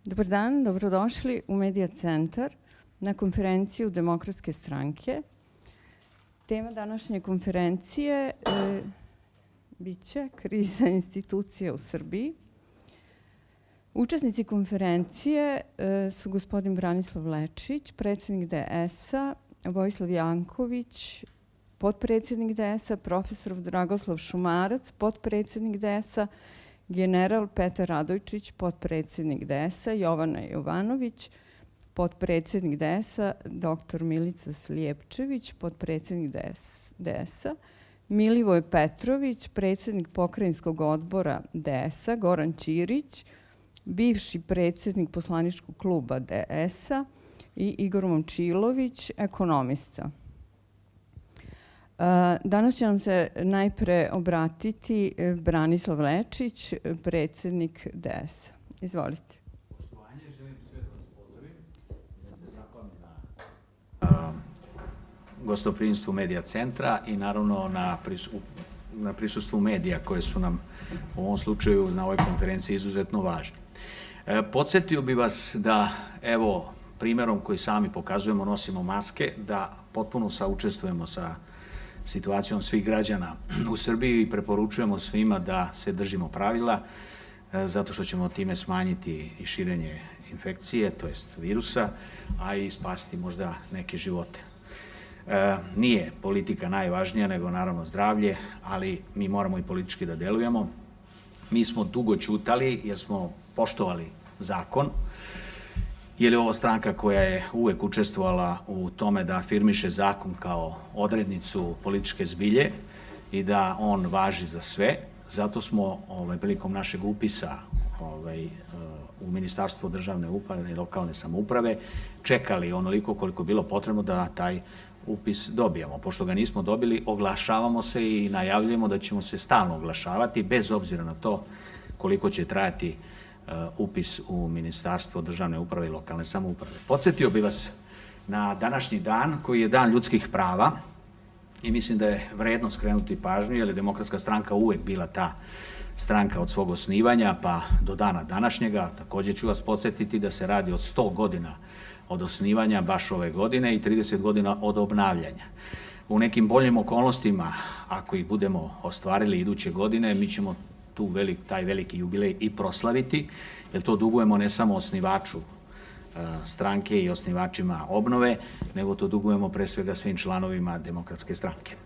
Dobar dan, dobrodošli u Medija centar na konferenciju Demokratske stranke. Tema današnje konferencije biće kriza institucija u Srbiji. Učesnici konferencije su gospodin Branislav Lečić, predsjednik DS-a, Vojislav Janković, potpredsjednik DS-a, profesor Dragoslav Šumarac, potpredsjednik DS-a, general Petar Radojčić, potpredsjednik DS-a, Jovana Jovanović, potpredsjednik DS-a, dr. Milica Slijepčević, potpredsjednik DS-a, Milivoj Petrović, predsjednik pokrajinskog odbora DS-a, Goran Ćirić, bivši predsjednik poslaničkog kluba DS-a i Igor Momčilović, ekonomista. Danas će nam se najpre obratiti Branislav Lečić, predsjednik DS-a. Izvolite. Poštovanje, želim sve da vas pozdravim. Da se zahvalim na gostoprimstvu Medija centra i naravno na prisustvu medija koje su nam u ovom slučaju na ovoj konferenciji izuzetno važni. Podsjetio bi vas da, evo, primjerom koji sami pokazujemo, nosimo maske, da potpuno saučestvujemo sa situacijom svih građana u Srbiji i preporučujemo svima da se držimo pravila, zato što ćemo time smanjiti i širenje infekcije, to jest virusa, a i spasiti možda neke živote. Nije politika najvažnija, nego naravno zdravlje, ali mi moramo i politički da delujemo. Mi smo dugo ćutali jer smo poštovali zakon, jer je ovo stranka koja je uvek učestvovala u tome da afirmiše zakon kao odrednicu političke zbilje i da on važi za sve. Zato smo prilikom našeg upisa u Ministarstvo državne uprave i lokalne samouprave čekali onoliko koliko je bilo potrebno da taj upis dobijemo. Pošto ga nismo dobili, oglašavamo se i najavljujemo da ćemo se stalno oglašavati, bez obzira na to koliko će trajati upis u Ministarstvo državne uprave i lokalne samouprave. Podsjetio bih vas na današnji dan, koji je dan ljudskih prava, i mislim da je vredno skrenuti pažnju, jer je Demokratska stranka uvek bila ta stranka od svog osnivanja pa do dana današnjega. Također ću vas podsjetiti da se radi od 100 godina od osnivanja baš ove godine i 30 godina od obnavljanja. U nekim boljim okolnostima, ako ih budemo ostvarili iduće godine, mi ćemo taj veliki jubilej i proslaviti, jer to dugujemo ne samo osnivaču stranke i osnivačima obnove, nego to dugujemo pre svega svim članovima Demokratske stranke.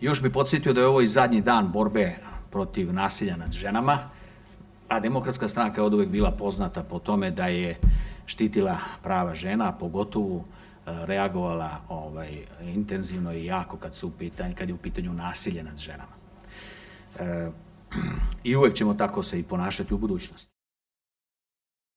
Još bih podsjetio da je ovo i zadnji dan borbe protiv nasilja nad ženama, a Demokratska stranka je od uvek bila poznata po tome da je štitila prava žena, pogotovo reagovala intenzivno i jako kad je u pitanju nasilje nad ženama. I uvek ćemo tako se i ponašati u budućnosti.